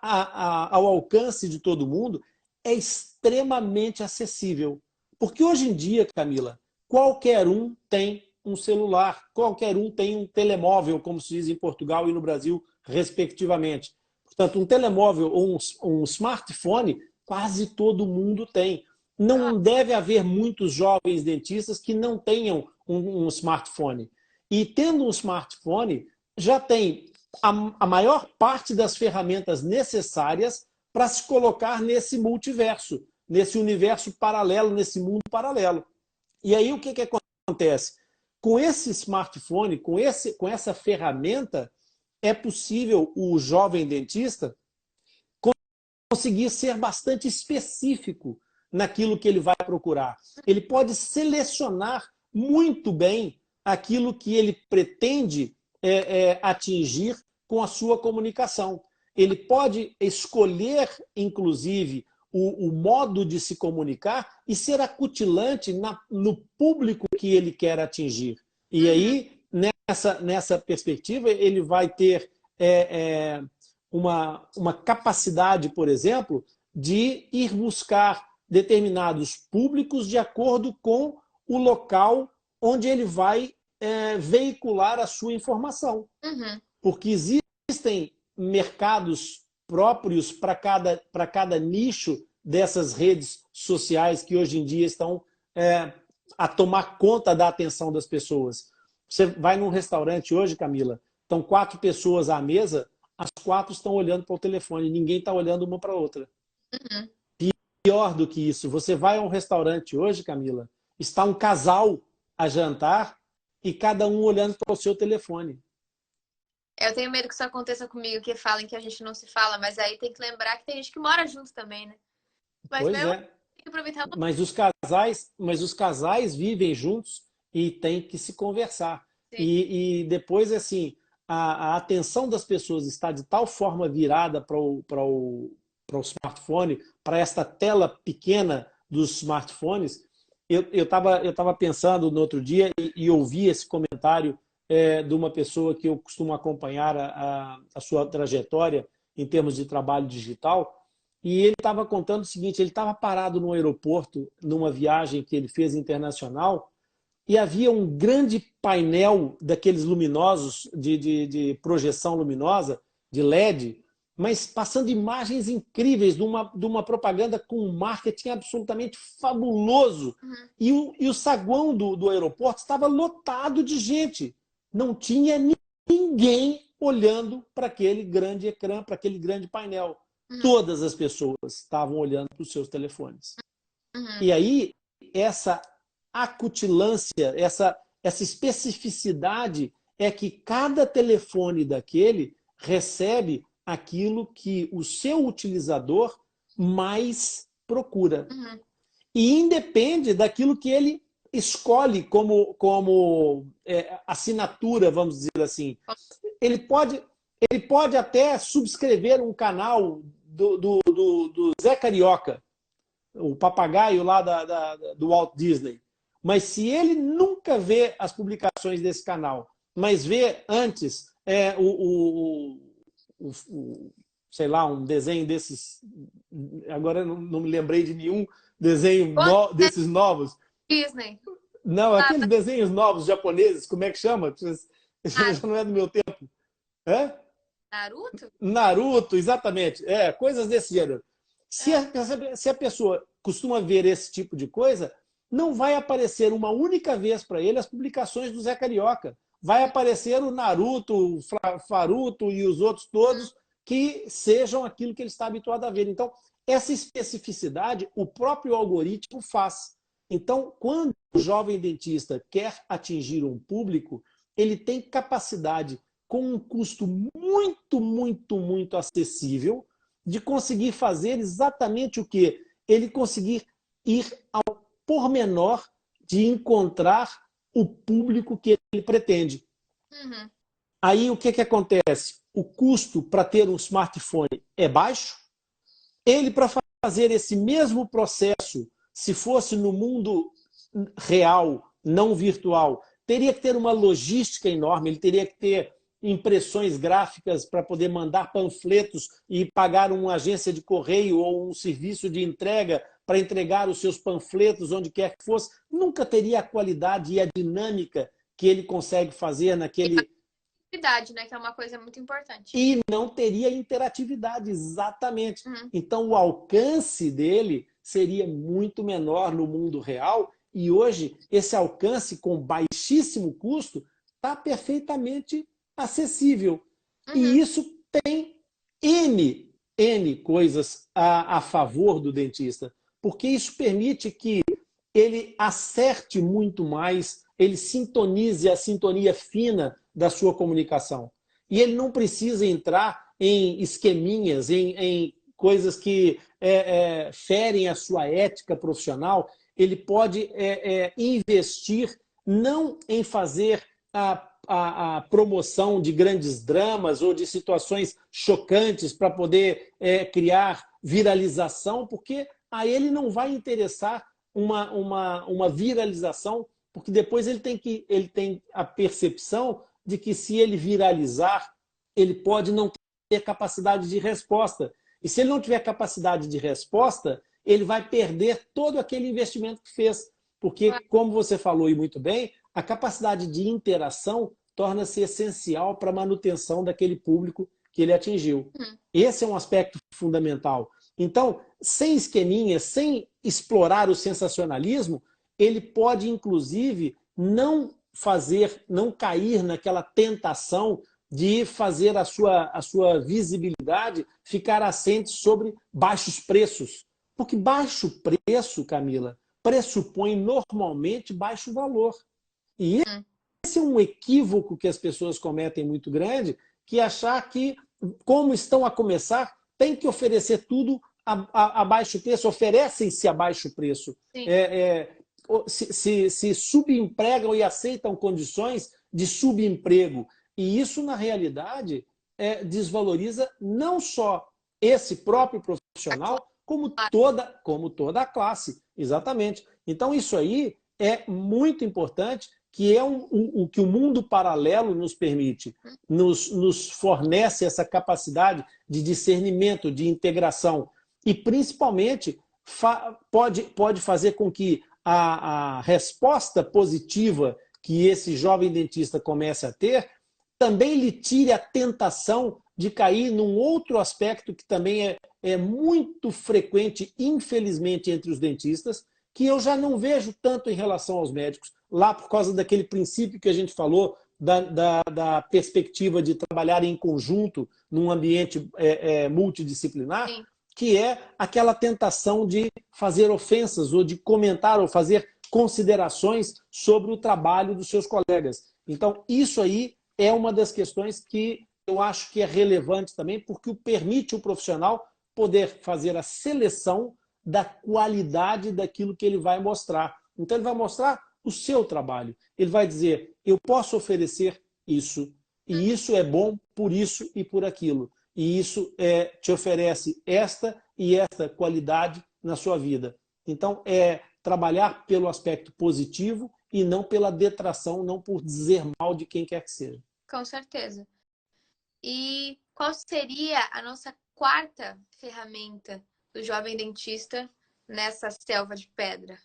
ao alcance de todo mundo, é extremamente acessível. Porque hoje em dia, Camila, qualquer um tem um celular, qualquer um tem um telemóvel, como se diz em Portugal e no Brasil, respectivamente. Portanto, um telemóvel ou um smartphone, quase todo mundo tem. Não deve haver muitos jovens dentistas que não tenham um smartphone. E tendo um smartphone, já tem a maior parte das ferramentas necessárias para se colocar nesse multiverso, nesse universo paralelo, nesse mundo paralelo. E aí o que acontece? Com esse smartphone, com essa ferramenta, é possível o jovem dentista conseguir ser bastante específico naquilo que ele vai procurar. Ele pode selecionar muito bem aquilo que ele pretende atingir com a sua comunicação. Ele pode escolher, inclusive, o modo de se comunicar e ser acutilante no público que ele quer atingir. E aí, nessa perspectiva, ele vai ter uma capacidade, por exemplo, de ir buscar determinados públicos de acordo com o local onde ele vai veicular a sua informação. Porque existem mercados próprios para cada nicho dessas redes sociais que hoje em dia estão a tomar conta da atenção das pessoas. Você vai num restaurante hoje, Camila, estão 4 pessoas à mesa, as 4 estão olhando para o telefone, ninguém está olhando uma para a outra. Pior do que isso, você vai a um restaurante hoje, Camila, está um casal a jantar e cada um olhando para o seu telefone. Eu tenho medo que isso aconteça comigo, que falem que a gente não se fala, mas aí tem que lembrar que tem gente que mora junto também, né? Mas Pois mesmo assim, é. tem que aproveitar. Mas os casais vivem juntos e têm que se conversar. Sim. E depois, assim, a atenção das pessoas está de tal forma virada para o smartphone, para esta tela pequena dos smartphones. Eu tava pensando no outro dia e ouvi esse comentário de uma pessoa que eu costumo acompanhar a sua trajetória em termos de trabalho digital. E ele estava contando o seguinte, ele estava parado no aeroporto, numa viagem que ele fez internacional, e havia um grande painel daqueles luminosos, de projeção luminosa, de LED, mas passando imagens incríveis de uma propaganda com um marketing absolutamente fabuloso. Uhum. E o saguão do aeroporto estava lotado de gente. Não tinha ninguém olhando para aquele grande ecrã, para aquele grande painel. Uhum. Todas as pessoas estavam olhando para os seus telefones. Uhum. E aí, essa acutilância, essa especificidade é que cada telefone daquele recebe aquilo que o seu utilizador mais procura. Uhum. E independe daquilo que ele escolhe como assinatura, vamos dizer assim. Ele pode até subscrever um canal do Zé Carioca, o papagaio lá do Walt Disney. Mas se ele nunca vê as publicações desse canal, mas vê antes sei lá, um desenho desses, agora eu não me lembrei de nenhum desenho desses novos. Disney. Não, aqueles desenhos novos japoneses, como é que chama? Já não é do meu tempo. É? Naruto? Naruto, exatamente. Coisas desse gênero. Se a pessoa costuma ver esse tipo de coisa, não vai aparecer uma única vez para ele as publicações do Zé Carioca. Vai aparecer o Naruto, o Faruto e os outros todos que sejam aquilo que ele está habituado a ver. Então, essa especificidade o próprio algoritmo faz. Então, quando o jovem dentista quer atingir um público, ele tem capacidade, com um custo muito, muito, muito acessível, de conseguir fazer exatamente o quê? Ele conseguir ir ao pormenor de encontrar o público que ele pretende. Uhum. Aí o que acontece? O custo para ter um smartphone é baixo. Ele, para fazer esse mesmo processo, se fosse no mundo real, não virtual, teria que ter uma logística enorme, ele teria que ter impressões gráficas para poder mandar panfletos e pagar uma agência de correio ou um serviço de entrega para entregar os seus panfletos onde quer que fosse. Nunca teria a qualidade e a dinâmica que ele consegue fazer naquele... Interatividade, né? Que é uma coisa muito importante. E não teria interatividade, exatamente. Uhum. Então, o alcance dele seria muito menor no mundo real e hoje esse alcance com baixíssimo custo está perfeitamente acessível. Uhum. E isso tem N coisas a favor do dentista, porque isso permite que ele acerte muito mais, ele sintonize a sintonia fina da sua comunicação. E ele não precisa entrar em esqueminhas, em coisas que ferem a sua ética profissional. Ele pode investir não em fazer a promoção de grandes dramas ou de situações chocantes para poder criar viralização, porque a ele não vai interessar uma viralização, porque depois ele tem a percepção de que se ele viralizar, ele pode não ter capacidade de resposta. E se ele não tiver capacidade de resposta, ele vai perder todo aquele investimento que fez. Porque, como você falou e muito bem, a capacidade de interação torna-se essencial para a manutenção daquele público que ele atingiu. Esse é um aspecto fundamental. Então, sem esqueminha, sem explorar o sensacionalismo, ele pode, inclusive, não cair naquela tentação de fazer a sua visibilidade ficar assente sobre baixos preços. Porque baixo preço, Camila, pressupõe normalmente baixo valor. E esse é um equívoco que as pessoas cometem muito grande, que é achar que, como estão a começar, tem que oferecer tudo a baixo preço, oferecem-se a baixo preço. Se subempregam e aceitam condições de subemprego. E isso, na realidade, desvaloriza não só esse próprio profissional, como toda a classe. Exatamente. Então, isso aí é muito importante, que é o que o mundo paralelo nos permite, nos fornece essa capacidade de discernimento, de integração, e principalmente pode fazer com que a resposta positiva que esse jovem dentista comece a ter também lhe tire a tentação de cair num outro aspecto que também é muito frequente, infelizmente, entre os dentistas, que eu já não vejo tanto em relação aos médicos, lá por causa daquele princípio que a gente falou, da perspectiva de trabalhar em conjunto num ambiente multidisciplinar, sim, que é aquela tentação de fazer ofensas ou de comentar ou fazer considerações sobre o trabalho dos seus colegas. Então, isso aí é uma das questões que eu acho que é relevante também, porque permite o profissional poder fazer a seleção da qualidade daquilo que ele vai mostrar. Então, ele vai mostrar o seu trabalho. Ele vai dizer, eu posso oferecer isso, e isso é bom por isso e por aquilo. E isso te oferece esta e esta qualidade na sua vida. Então, é trabalhar pelo aspecto positivo e não pela detração, não por dizer mal de quem quer que seja. Com certeza. E qual seria a nossa quarta ferramenta do jovem dentista nessa selva de pedra?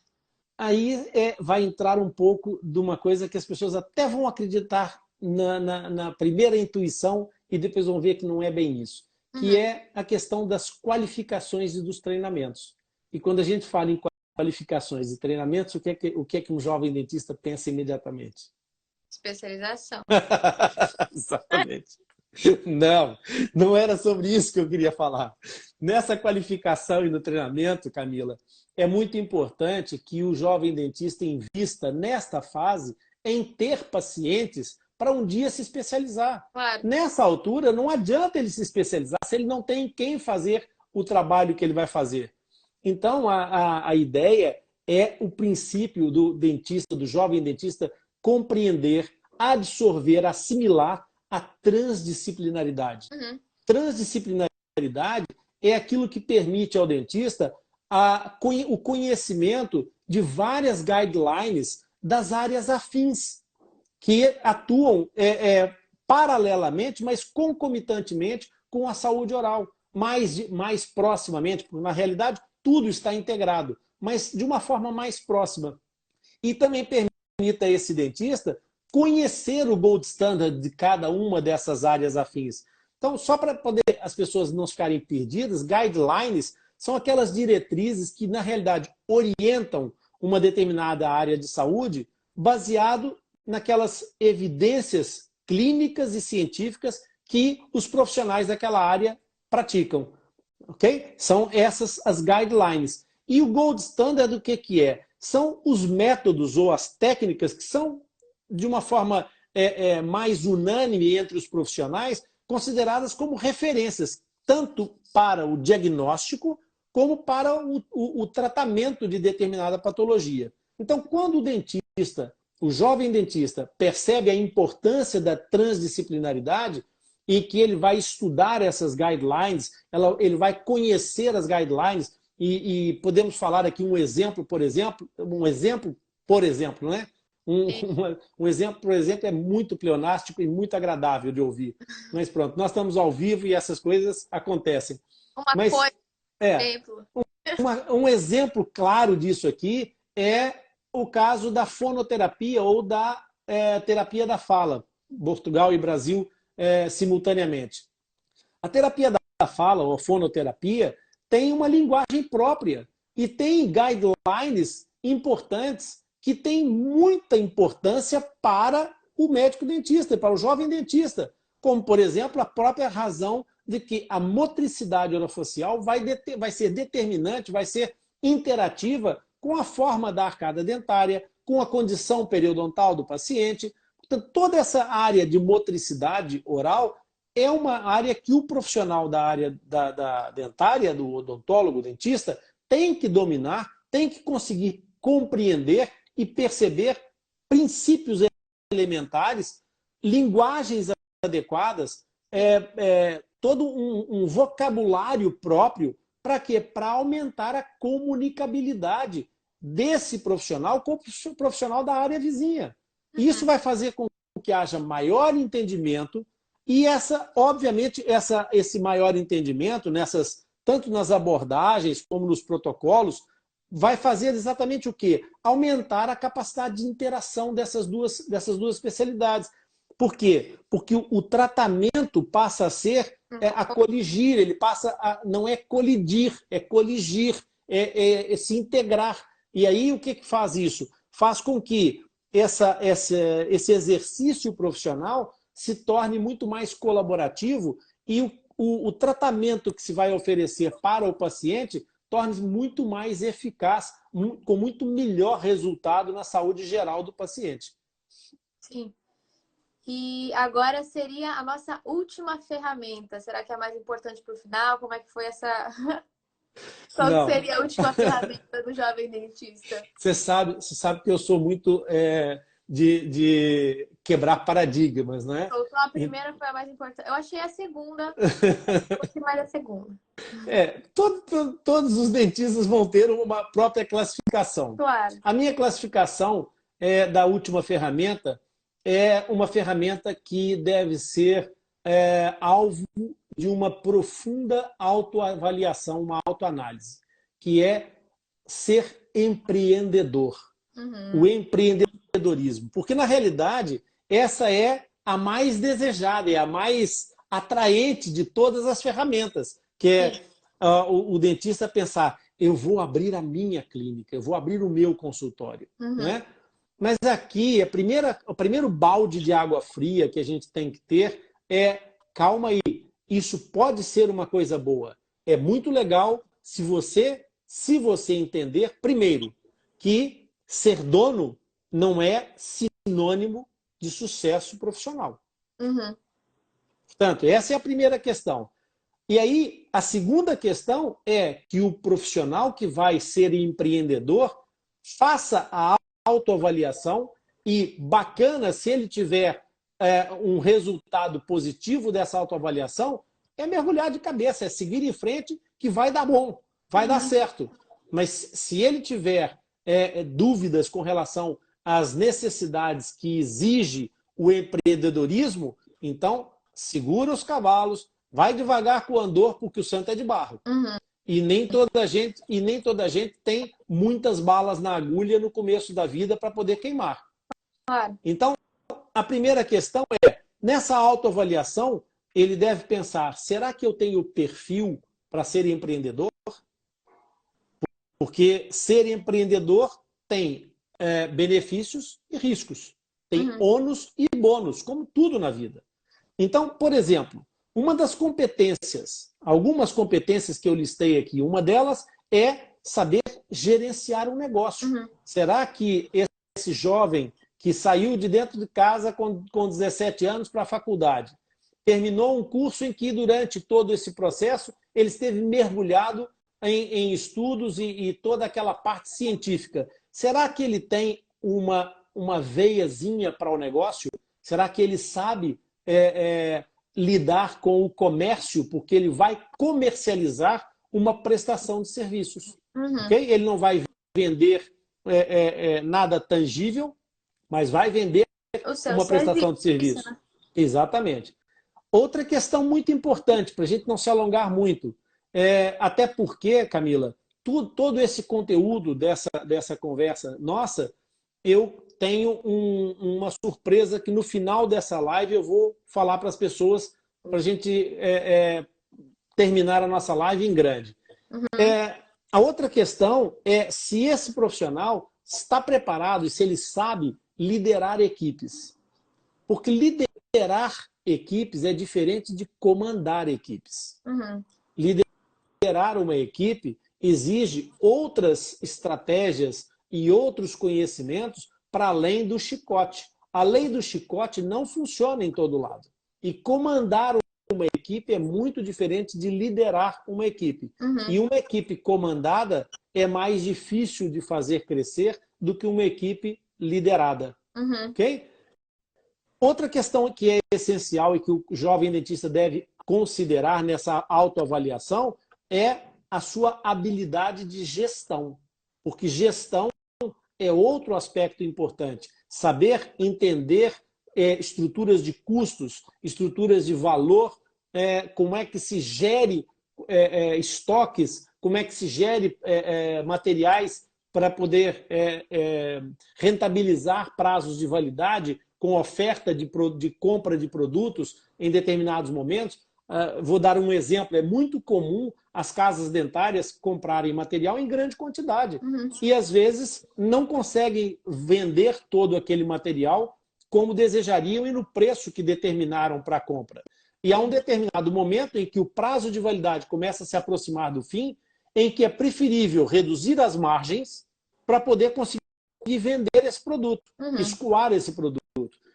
Aí vai entrar um pouco de uma coisa que as pessoas até vão acreditar na primeira intuição e depois vão ver que não é bem isso, que é a questão das qualificações e dos treinamentos. E quando a gente fala em qualificações e treinamentos, o que é que um jovem dentista pensa imediatamente? Especialização. Exatamente. Não era sobre isso que eu queria falar. Nessa qualificação e no treinamento, Camila, é muito importante que o jovem dentista invista nesta fase em ter pacientes para um dia se especializar. Claro. Nessa altura, não adianta ele se especializar se ele não tem quem fazer o trabalho que ele vai fazer. Então, a ideia é o princípio do dentista, do jovem dentista, compreender, absorver, assimilar a transdisciplinaridade. Transdisciplinaridade é aquilo que permite ao dentista o conhecimento de várias guidelines das áreas afins, que atuam paralelamente, mas concomitantemente com a saúde oral, mais proximamente, porque na realidade tudo está integrado, mas de uma forma mais próxima. E também permite a esse dentista conhecer o gold standard de cada uma dessas áreas afins. Então, só para poder as pessoas não ficarem perdidas, guidelines são aquelas diretrizes que, na realidade, orientam uma determinada área de saúde baseado naquelas evidências clínicas e científicas que os profissionais daquela área praticam. Okay? São essas as guidelines. E o gold standard, o que é? São os métodos ou as técnicas que são, de uma forma mais unânime entre os profissionais, consideradas como referências, tanto para o diagnóstico como para o tratamento de determinada patologia. Então, quando o dentista, o jovem dentista, percebe a importância da transdisciplinaridade e que ele vai estudar essas guidelines, ele vai conhecer as guidelines, e podemos falar aqui um exemplo, por exemplo, né? Um exemplo, por exemplo, é muito pleonástico e muito agradável de ouvir. Mas pronto, nós estamos ao vivo e essas coisas acontecem. Um exemplo claro disso aqui é o caso da fonoterapia ou da terapia da fala, Portugal e Brasil simultaneamente. A terapia da fala, ou fonoterapia, tem uma linguagem própria e tem guidelines importantes que têm muita importância para o médico dentista, para o jovem dentista, como, por exemplo, a própria razão de que a motricidade orofacial vai ser determinante, vai ser interativa com a forma da arcada dentária, com a condição periodontal do paciente. toda essa área de motricidade oral é uma área que o profissional da área da dentária, do odontólogo, dentista, tem que dominar, tem que conseguir compreender e perceber princípios elementares, linguagens adequadas, todo um vocabulário próprio. Para quê? Para aumentar a comunicabilidade desse profissional com o profissional da área vizinha. Isso vai fazer com que haja maior entendimento e, obviamente, esse maior entendimento, tanto nas abordagens como nos protocolos, vai fazer exatamente o quê? Aumentar a capacidade de interação dessas duas especialidades. Por quê? Porque o tratamento passa a ser a coligir, ele passa a não é colidir, é coligir, é se integrar. E aí o que faz isso? Faz com que esse exercício profissional se torne muito mais colaborativo e o tratamento que se vai oferecer para o paciente torne muito mais eficaz, com muito melhor resultado na saúde geral do paciente. Sim. E agora seria a nossa última ferramenta. Será que é a mais importante para o final? Como é que foi essa... Qual seria a última ferramenta do jovem dentista? Você sabe que eu sou muito de quebrar paradigmas, né? Então, a primeira foi a mais importante. Eu achei a segunda, mais a segunda. Todos os dentistas vão ter uma própria classificação. Claro. A minha classificação da última ferramenta é uma ferramenta que deve ser alvo de uma profunda autoavaliação, uma autoanálise, que é ser empreendedor. O empreendedorismo. Porque, na realidade, essa é a mais desejada, é a mais atraente de todas as ferramentas, que é o dentista pensar, eu vou abrir a minha clínica, eu vou abrir o meu consultório. Né? Mas aqui, o primeiro balde de água fria que a gente tem que ter é, calma aí, isso pode ser uma coisa boa. É muito legal se você entender, primeiro, que ser dono não é sinônimo de sucesso profissional. Portanto, essa é a primeira questão. E aí, a segunda questão é que o profissional que vai ser empreendedor faça a autoavaliação e, bacana, se ele tiver um resultado positivo dessa autoavaliação, é mergulhar de cabeça, é seguir em frente que vai dar bom, vai dar certo. Mas se ele tiver dúvidas com relação às necessidades que exige o empreendedorismo, então segura os cavalos, vai devagar com o andor, porque o santo é de barro. E nem toda gente tem muitas balas na agulha no começo da vida para poder queimar. Claro. Então, a primeira questão é, nessa autoavaliação, ele deve pensar, será que eu tenho perfil para ser empreendedor? Porque ser empreendedor tem benefícios e riscos. Tem ônus e bônus, como tudo na vida. Então, por exemplo, uma das competências, algumas competências que eu listei aqui, uma delas é saber gerenciar um negócio. Será que esse jovem que saiu de dentro de casa com 17 anos para a faculdade, terminou um curso em que, durante todo esse processo, ele esteve mergulhado em estudos e toda aquela parte científica. Será que ele tem uma veiazinha para o negócio? Será que ele sabe lidar com o comércio, porque ele vai comercializar uma prestação de serviços? Okay? Ele não vai vender nada tangível, mas vai vender uma prestação de serviço. Né? Exatamente. Outra questão muito importante, para a gente não se alongar muito, até porque, Camila, todo esse conteúdo dessa conversa nossa, eu tenho uma surpresa que no final dessa live eu vou falar para as pessoas, para a gente terminar a nossa live em grande. A outra questão é se esse profissional está preparado e se ele sabe liderar equipes. Porque liderar equipes é diferente de comandar equipes. Liderar uma equipe exige outras estratégias e outros conhecimentos para além do chicote. A lei do chicote não funciona em todo lado. E comandar uma equipe é muito diferente de liderar uma equipe. E uma equipe comandada é mais difícil de fazer crescer do que uma equipe liderada. Ok? Outra questão que é essencial e que o jovem dentista deve considerar nessa autoavaliação é a sua habilidade de gestão. Porque gestão é outro aspecto importante. Saber entender estruturas de custos, estruturas de valor, como é que se gere estoques, como é que se gere materiais para poder rentabilizar prazos de validade com oferta de compra de produtos em determinados momentos. Vou dar um exemplo. É muito comum as casas dentárias comprarem material em grande quantidade. E, às vezes, não conseguem vender todo aquele material como desejariam e no preço que determinaram para a compra. E há um determinado momento em que o prazo de validade começa a se aproximar do fim, em que é preferível reduzir as margens para poder conseguir vender esse produto, escoar esse produto.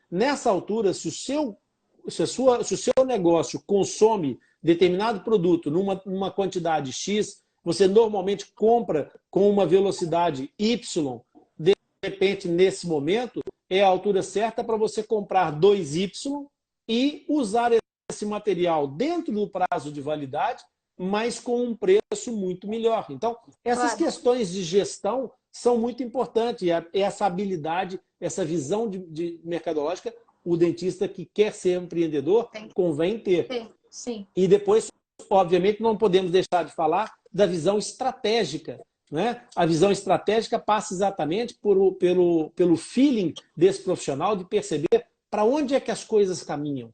Nessa altura, se o seu negócio consome determinado produto numa quantidade X, você normalmente compra com uma velocidade Y, de repente, nesse momento, é a altura certa para você comprar 2Y e usar esse material dentro do prazo de validade, mas com um preço muito melhor. Então, essas questões de gestão são muito importantes. E essa habilidade, essa visão de mercadológica, o dentista que quer ser empreendedor convém ter. Sim. E depois, obviamente, não podemos deixar de falar da visão estratégica. Né? A visão estratégica passa exatamente pelo feeling desse profissional de perceber para onde é que as coisas caminham.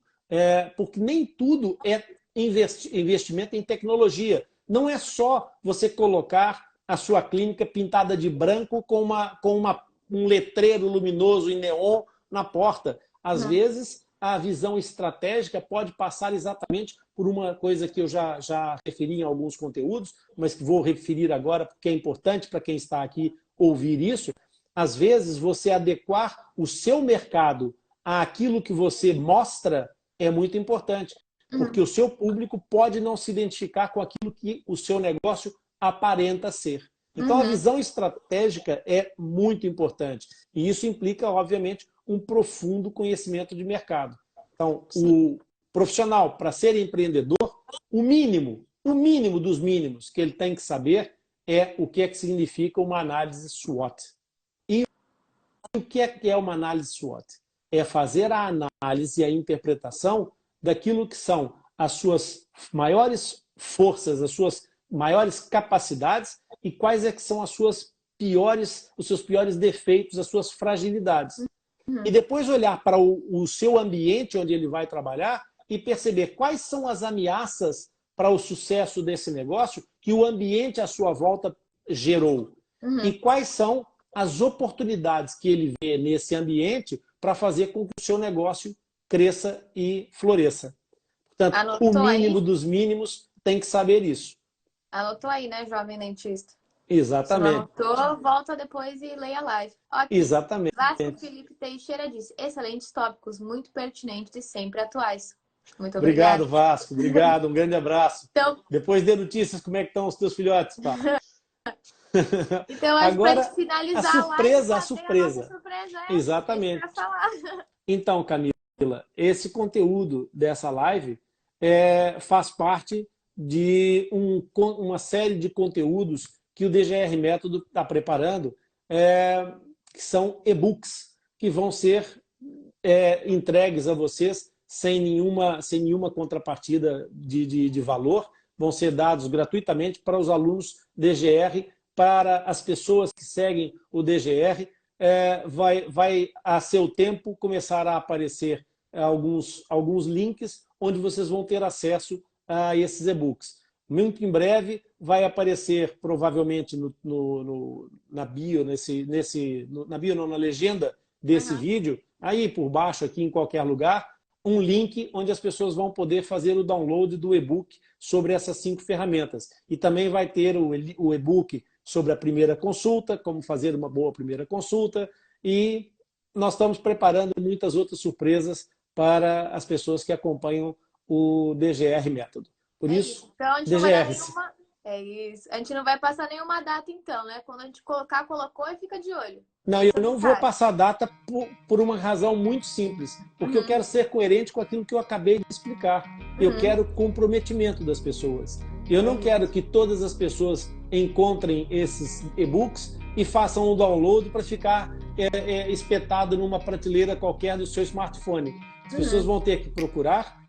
Porque nem tudo é investimento em tecnologia. Não é só você colocar a sua clínica pintada de branco com um letreiro luminoso em neon na porta. Às vezes, a visão estratégica pode passar exatamente por uma coisa que eu já referi em alguns conteúdos, mas que vou referir agora porque é importante para quem está aqui ouvir isso. Às vezes, você adequar o seu mercado àquilo que você mostra é muito importante, porque o seu público pode não se identificar com aquilo que o seu negócio aparenta ser. Então, a visão estratégica é muito importante. E isso implica, obviamente, um profundo conhecimento de mercado. Então, o profissional, para ser empreendedor, o mínimo dos mínimos que ele tem que saber é o que é que significa uma análise SWOT. E o que é uma análise SWOT? É fazer a análise e a interpretação daquilo que são as suas maiores forças, as suas maiores capacidades e quais é que são os seus piores defeitos, as suas fragilidades. E depois olhar para o seu ambiente onde ele vai trabalhar e perceber quais são as ameaças para o sucesso desse negócio que o ambiente à sua volta gerou. E quais são as oportunidades que ele vê nesse ambiente para fazer com que o seu negócio cresça e floresça. Portanto, Anotou o mínimo aí? dos mínimos tem que saber isso. Anotou aí, né, jovem dentista? Exatamente. Se não anotou, volta depois e leia a live. Aqui, Exatamente. Vasco Felipe Teixeira disse: excelentes tópicos, muito pertinentes e sempre atuais. Muito Obrigado, obrigada. Vasco. Obrigado. Um grande abraço. Então, Depois dê notícias como é que estão os teus filhotes, pá. então acho que pra gente finalizar a surpresa. a nossa surpresa. Exatamente. Pra falar. Então, Camila, esse conteúdo dessa live faz parte de uma série de conteúdos que o DGR Método está preparando, que são e-books, que vão ser entregues a vocês sem nenhuma contrapartida de valor, vão ser dados gratuitamente para os alunos DGR, para as pessoas que seguem o DGR. Vai a seu tempo começar a aparecer alguns links onde vocês vão ter acesso a esses e-books. Muito em breve vai aparecer, provavelmente na bio, na bio não, na legenda desse vídeo, aí por baixo, aqui em qualquer lugar, um link onde as pessoas vão poder fazer o download do e-book sobre essas 5 ferramentas. E também vai ter o e-book sobre a primeira consulta, como fazer uma boa primeira consulta, e nós estamos preparando muitas outras surpresas para as pessoas que acompanham o DGR Método. Por isso, então, a gente não vai dar DGR-se. nenhuma... É isso. A gente não vai passar nenhuma data, então, né? Quando a gente colocar, colocou e fica de olho. Não, eu não vou passar data por uma razão muito simples, porque eu quero ser coerente com aquilo que eu acabei de explicar. Eu quero comprometimento das pessoas. Eu não quero que todas as pessoas encontrem esses e-books e façam o download para ficar espetado numa prateleira qualquer do seu smartphone. As pessoas vão ter que procurar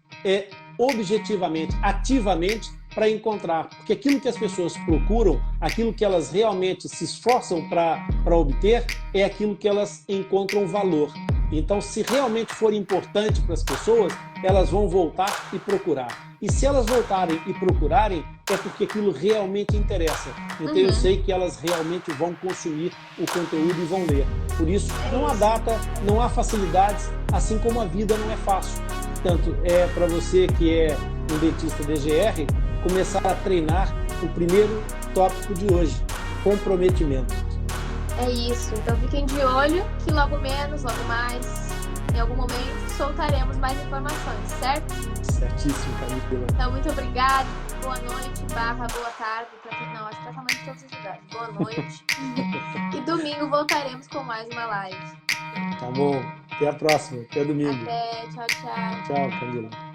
objetivamente, ativamente, para encontrar. Porque aquilo que as pessoas procuram, aquilo que elas realmente se esforçam para obter, é aquilo que elas encontram valor. Então, se realmente for importante para as pessoas, elas vão voltar e procurar. E se elas voltarem e procurarem, é porque aquilo realmente interessa. Então, eu sei que elas realmente vão consumir o conteúdo e vão ler. Por isso, não há data, não há facilidades, assim como a vida não é fácil. Portanto, é para você que é um dentista DGR, começar a treinar o primeiro tópico de hoje, comprometimento. É isso. Então fiquem de olho que logo menos, logo mais, em algum momento, soltaremos mais informações, certo? Certíssimo, Camila. Então, muito obrigada. Boa noite, boa tarde. Não, acho que tá falando de todos os lugares. Boa noite. E domingo voltaremos com mais uma live. Tá bom. Até a próxima. Até domingo. Até. Tchau, tchau. Tchau, Camila.